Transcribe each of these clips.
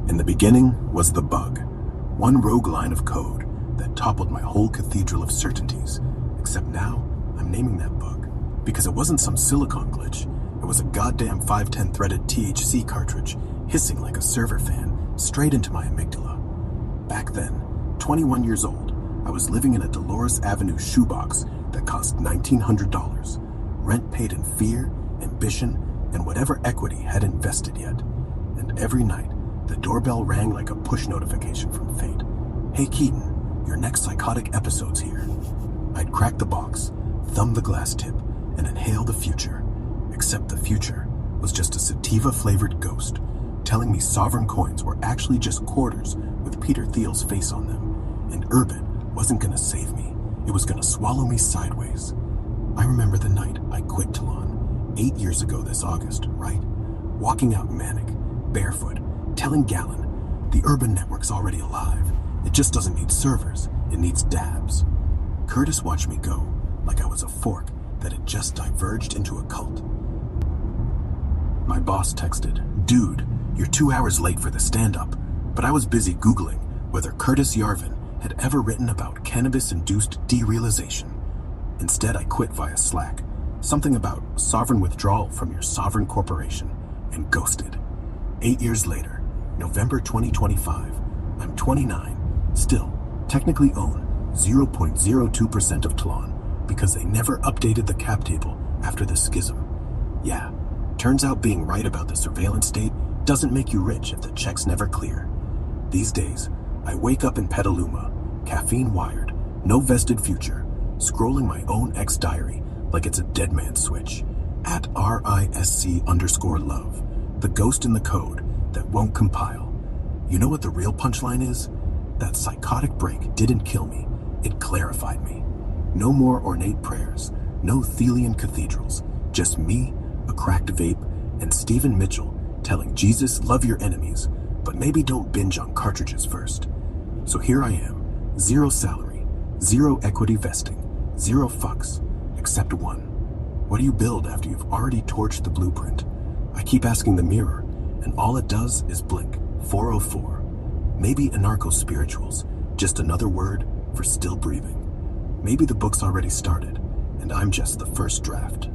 In the beginning was the bug, one rogue line of code that toppled my whole cathedral of certainties, except now I'm naming that bug because it wasn't some silicon glitch. It was a goddamn 510 threaded THC cartridge hissing like a server fan straight into my amygdala. Back then, 21 years old, I was living in a Dolores Avenue shoebox that cost $1,900, rent paid in fear, ambition, and whatever equity hadn't invested yet. And every night, the doorbell rang like a push notification from fate. "Hey Keaton, your next psychotic episode's here." I'd crack the box, thumb the glass tip, and inhale the future. Except the future was just a sativa-flavored ghost, telling me sovereign coins were actually just quarters with Peter Thiel's face on them, and Urban wasn't gonna save me. It was gonna swallow me sideways. I remember the night I quit Toulon, 8 years ago this August, right? Walking out manic, barefoot, telling Gallon, the Urban network's already alive. It just doesn't need servers, it needs dabs. Curtis watched me go, like I was a fork that had just diverged into a cult. My boss texted, "Dude, you're 2 hours late for the stand-up," but I was busy Googling whether Curtis Yarvin had ever written about cannabis-induced derealization. Instead, I quit via Slack, something about sovereign withdrawal from your sovereign corporation, and ghosted. 8 years later, November 2025, I'm 29, still technically own 0.02% of Toulon because they never updated the cap table after the schism. Yeah, turns out being right about the surveillance state doesn't make you rich if the checks never clear. These days, I wake up in Petaluma, caffeine-wired, no vested future, scrolling my own ex-diary like it's a dead man's switch, at RISC_love, the ghost in the code that won't compile. You know what the real punchline is? That psychotic break didn't kill me, it clarified me. No more ornate prayers, no Thelian cathedrals, just me, a cracked vape, and Stephen Mitchell telling Jesus love your enemies, but maybe don't binge on cartridges first. So here I am, 0 salary, 0 equity vesting, 0 fucks, except one. What do you build after you've already torched the blueprint? I keep asking the mirror, and all it does is blink, 404. Maybe Anarcho spirituals, just another word for still breathing. Maybe the book's already started, and I'm just the first draft.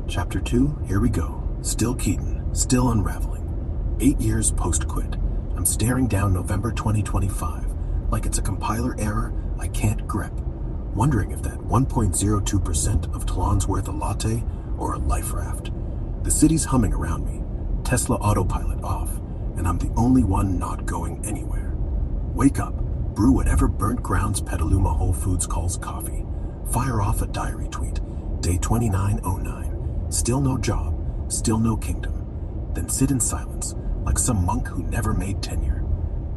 Chapter 2, here we go. Still Keaton, still unraveling. 8 years post-quit. I'm staring down November 2025, like it's a compiler error I can't grip, wondering if that 1.02% of Toulon's worth a latte or a life raft. The city's humming around me, Tesla autopilot off, and I'm the only one not going anywhere. Wake up, brew whatever burnt grounds Petaluma Whole Foods calls coffee, fire off a diary tweet, day 2909, still no job, still no kingdom, then sit in silence like some monk who never made tenure.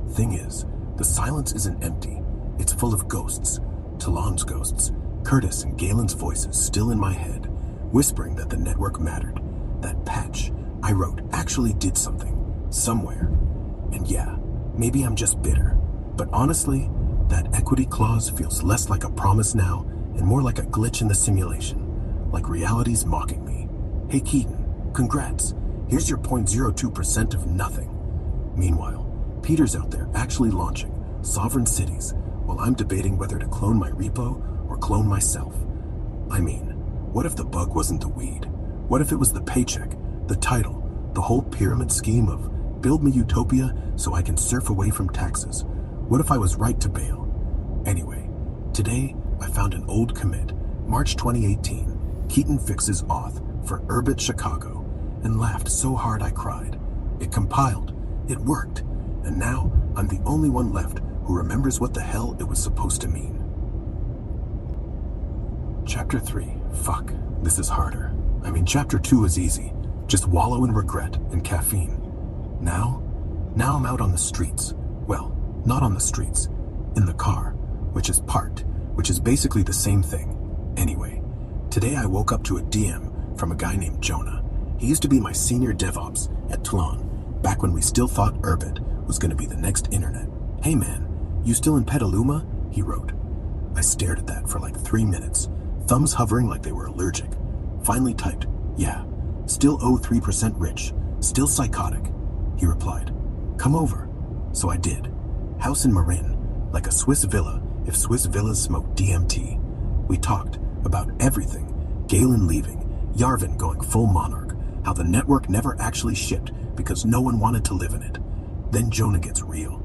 Thing is, the silence isn't empty, it's full of ghosts, Toulon's ghosts, Curtis and Galen's voices still in my head, whispering that the network mattered, that patch I wrote actually did something, somewhere. And yeah, maybe I'm just bitter, but honestly, that equity clause feels less like a promise now and more like a glitch in the simulation, like reality's mocking me. Hey Keaton, congrats, here's your 0.02% of nothing. Meanwhile, Peter's out there actually launching sovereign cities while I'm debating whether to clone my repo or clone myself. I mean, what if the bug wasn't the weed? What if it was the paycheck, the title, the whole pyramid scheme of build me utopia so I can surf away from taxes? What if I was right to bail? Anyway, today I found an old commit, March 2018, Keaton fixes auth for Urbit Chicago, and laughed so hard I cried. It compiled, it worked, and now I'm the only one left who remembers what the hell it was supposed to mean. Chapter 3, fuck, this is harder. I mean, Chapter 2 is easy, just wallow in regret and caffeine. Now I'm out on the streets. Well, not on the streets, in the car, which is parked, which is basically the same thing. Anyway, today I woke up to a DM from a guy named Jonah. He used to be my senior DevOps at Toulon, back when we still thought Urbit was going to be the next internet. Hey man, you still in Petaluma? He wrote. I stared at that for like 3 minutes, thumbs hovering like they were allergic. Finally typed, yeah, still owe 3% rich, still psychotic. He replied, "Come over." So I did. House in Marin, like a Swiss villa if Swiss villas smoked DMT. We talked about everything. Galen leaving, Yarvin going full monarch, how the network never actually shipped because no one wanted to live in it. Then Jonah gets real.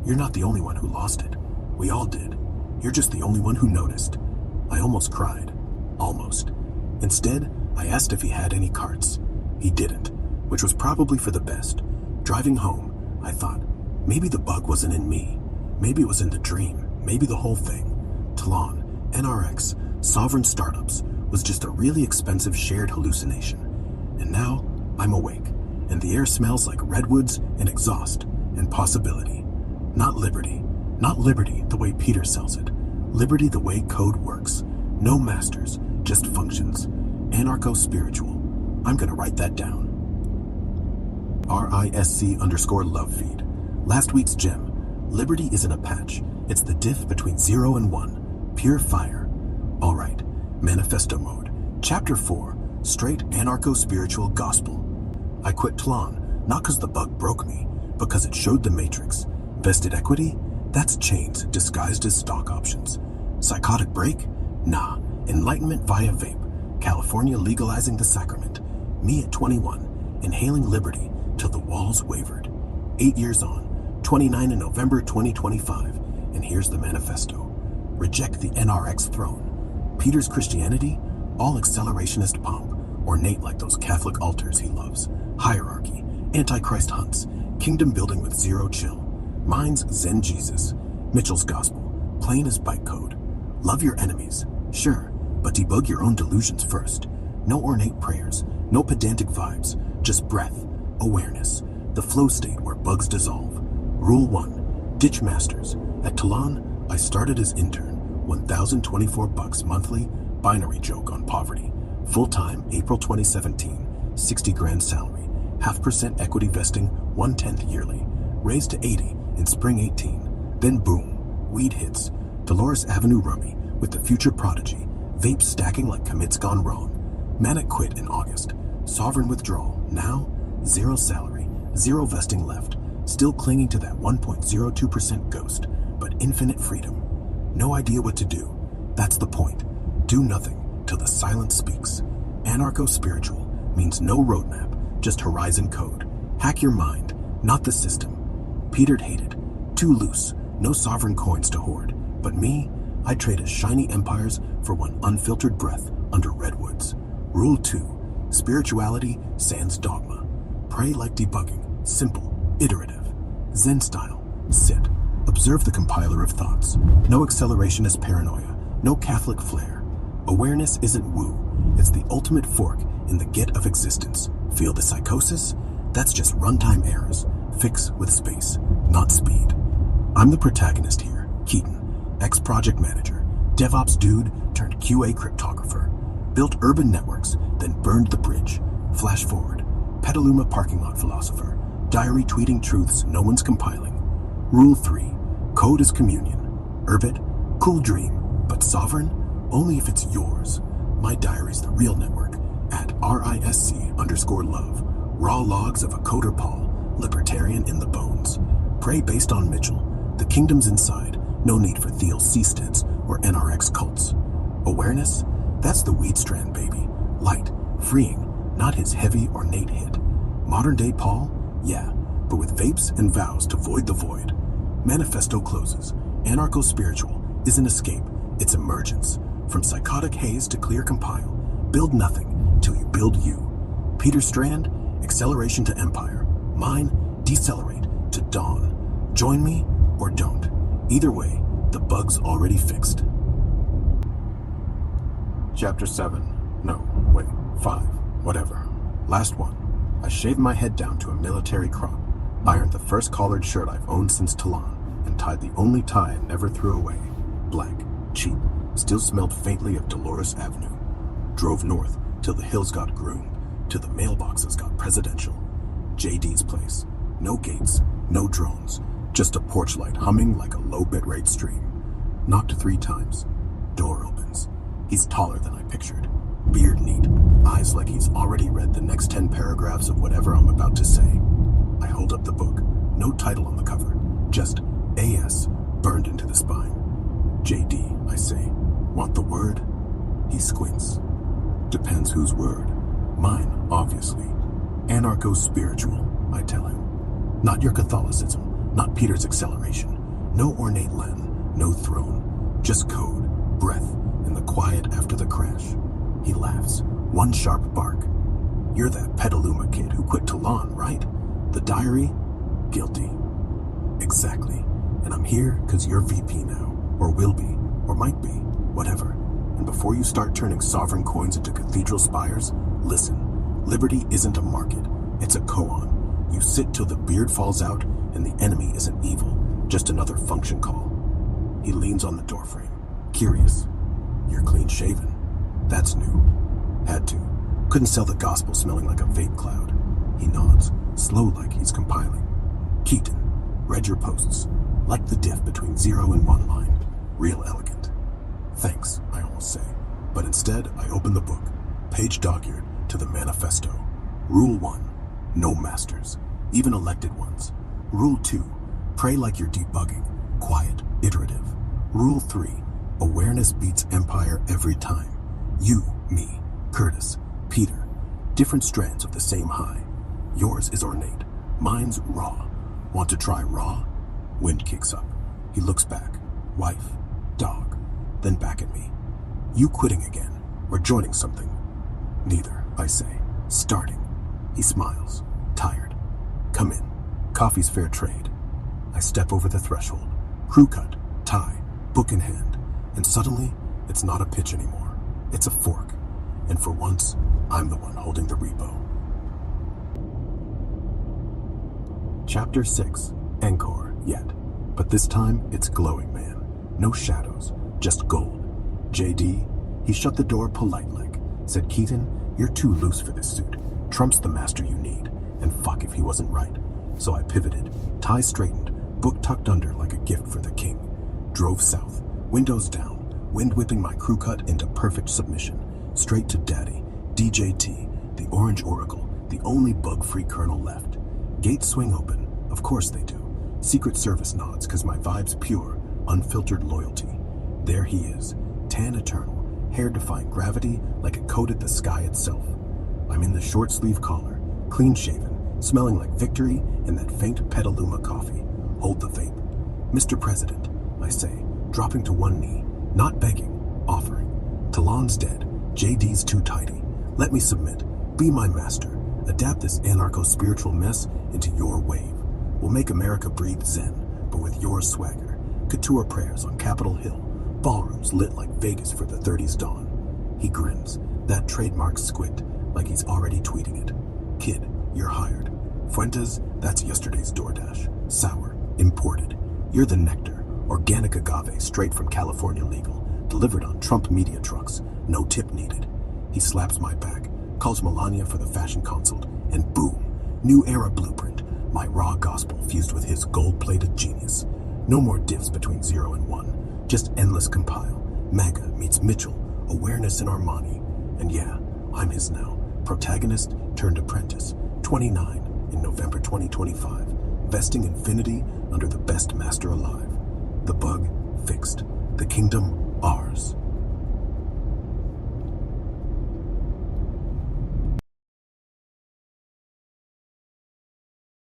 "You're not the only one who lost it. We all did. You're just the only one who noticed." I almost cried. Almost. Instead, I asked if he had any carts. He didn't, which was probably for the best. Driving home, I thought, maybe the bug wasn't in me. Maybe it was in the dream. Maybe the whole thing. Talon, NRX, sovereign startups, was just a really expensive shared hallucination. And now, I'm awake, and the air smells like redwoods and exhaust and possibility. Not liberty. Not liberty the way Peter sells it. Liberty the way code works. No masters, just functions. Anarcho-spiritual. I'm gonna write that down. RISC_love feed. Last week's gem. Liberty isn't a patch. It's the diff between 0 and 1. Pure fire. Alright. Manifesto mode. Chapter 4. Straight anarcho-spiritual gospel. I quit Tlon, not because the bug broke me, but because it showed the matrix. Vested equity? That's chains disguised as stock options. Psychotic break? Nah. Enlightenment via vape. California legalizing the sacrament. Me at 21, inhaling liberty till the walls wavered. 8 years on, 29 in November 2025, and here's the manifesto. Reject the NRX throne. Peter's Christianity? All accelerationist pomp, ornate like those Catholic altars he loves. Hierarchy, Antichrist hunts, kingdom building with zero chill. Mine's Zen Jesus. Mitchell's gospel, plain as bytecode. Love your enemies, sure, but debug your own delusions first. No ornate prayers, no pedantic vibes, just breath, awareness, the flow state where bugs dissolve. Rule 1, ditch masters. At Talon, I started as intern, $1,024 monthly, binary joke on poverty. Full-time, April 2017, 60 grand salary, 0.5% equity vesting, 1/10 yearly. Raised to 80 in spring 18. Then boom, weed hits. Dolores Avenue rummy with the future prodigy. Vape stacking like commits gone wrong. Manic quit in August. Sovereign withdrawal. Now, 0 salary, 0 vesting left. Still clinging to that 1.02% ghost, but infinite freedom. No idea what to do. That's the point. Do nothing till the silence speaks. Anarcho-spiritual means no roadmap, just horizon code. Hack your mind, not the system. Peter'd hated. Too loose, no sovereign coins to hoard. But me, I traded shiny empires for one unfiltered breath under redwoods. Rule 2, spirituality sans dogma. Pray like debugging, simple, iterative. Zen style, sit. Observe the compiler of thoughts. No accelerationist paranoia, no Catholic flair. Awareness isn't woo, it's the ultimate fork in the get of existence. Feel the psychosis? That's just runtime errors. Fix with space, not speed. I'm the protagonist here, Keaton, ex-project manager, DevOps dude turned QA cryptographer. Built urban networks, then burned the bridge. Flash forward, Petaluma parking lot philosopher, diary tweeting truths no one's compiling. Rule 3, code is communion. Urbit, cool dream, but sovereign? Only if it's yours. My diary's the real network, at RISC_love. Raw logs of a coder Paul, libertarian in the bones. Pray based on Mitchell. The kingdom's inside, no need for Thiel C-stents or NRX cults. Awareness? That's the weed strand, baby. Light, freeing, not his heavy ornate hit. Modern day Paul? Yeah, but with vapes and vows to void the void. Manifesto closes. Anarcho-spiritual isn't escape, it's emergence. From psychotic haze to clear compile. Build nothing till you build you. Peter Strand, acceleration to empire. Mine, decelerate to dawn. Join me or don't. Either way, the bug's already fixed. Chapter 7. No, wait, 5. Whatever. Last one. I shaved my head down to a military crop, ironed the first collared shirt I've owned since Talon, and tied the only tie I never threw away. Black, cheap, still smelled faintly of Dolores Avenue. Drove north till the hills got groomed, till the mailboxes got presidential. JD's place. No gates, no drones, just a porch light humming like a low bitrate stream. Knocked 3 times. Door opens. He's taller than I pictured. Beard neat, eyes like he's already read the next 10 paragraphs of whatever I'm about to say. I hold up No title on the cover, just AS burned into the spine. JD, I say. Want the word? He squints. Depends whose word. Mine, obviously. Anarcho-spiritual, I tell him. Not your Catholicism, not Peter's acceleration. No ornate Latin, no throne. Just code, breath, and the quiet after the crash. He laughs, one sharp bark. You're that Petaluma kid who quit Toulon, right? The diary? Guilty. Exactly. And I'm here because you're VP now, or will be, or might be, whatever. And before you start turning sovereign coins into cathedral spires, listen. Liberty isn't a market, it's a koan. You sit till the beard falls out and the enemy isn't evil, just another function call. He leans on the doorframe, curious. You're clean shaven. That's new. Had to. Couldn't sell the gospel smelling like a vape cloud. He nods, slow like he's compiling. Keaton, read your posts. Like the diff between 0 and 1 line. Real elegant. Thanks, I almost say. But instead, I open the book, page dog-eared, to the manifesto. Rule 1, no masters, even elected ones. Rule 2, pray like you're debugging, quiet, iterative. Rule 3, awareness beats empire every time. You, me, Curtis, Peter, different strands of the same high. Yours is ornate, mine's raw. Want to try raw? Wind kicks up. He looks back, wife, dog, then back at me. You quitting again, or joining something? Neither, I say, starting. He smiles, tired. Come in, coffee's fair trade. I step over the threshold, crew cut, tie, book in hand, and suddenly, it's not a pitch anymore. It's a fork, and for once, I'm the one holding the repo. Chapter 6, Encore, yet. But this time, it's glowing, man. No shadows, just gold. JD, he shut the door polite-like, said, Keaton, you're too loose for this suit. Trump's the master you need, and fuck if he wasn't right. So I pivoted, tie straightened, book tucked under like a gift for the king. Drove south, windows down, wind whipping my crew cut into perfect submission. Straight to daddy, DJT, the Orange Oracle, the only bug-free kernel left. Gates swing open, of course they do. Secret Service nods, cause my vibe's pure, unfiltered loyalty. There he is, tan eternal, hair defying gravity like it coated the sky itself. I'm in the short sleeve collar, clean shaven, smelling like victory and that faint Petaluma coffee. Hold the vape. Mr. President, I say, dropping to one knee, not begging, offering. Talon's dead, JD's too tidy. Let me submit, be my master, adapt this anarcho-spiritual mess into your wave. We'll make America breathe zen, but with your swagger. Couture prayers on Capitol Hill, ballrooms lit like Vegas for the 30s dawn. He grins, that trademark squint, like he's already tweeting it. Kid, you're hired. Fuentes, that's yesterday's DoorDash. Sour, imported. You're the nectar, organic agave straight from California legal, delivered on Trump media trucks, no tip needed. He slaps my back, calls Melania for the fashion consult, and boom, new era blueprint. My raw gospel fused with his gold-plated genius. No more diffs between 0 and 1. Just endless compile. MAGA meets Mitchell, awareness in Armani. And yeah, I'm his now. Protagonist turned apprentice. 29 in November 2025. Vesting infinity under the best master alive. The bug fixed. The kingdom ours.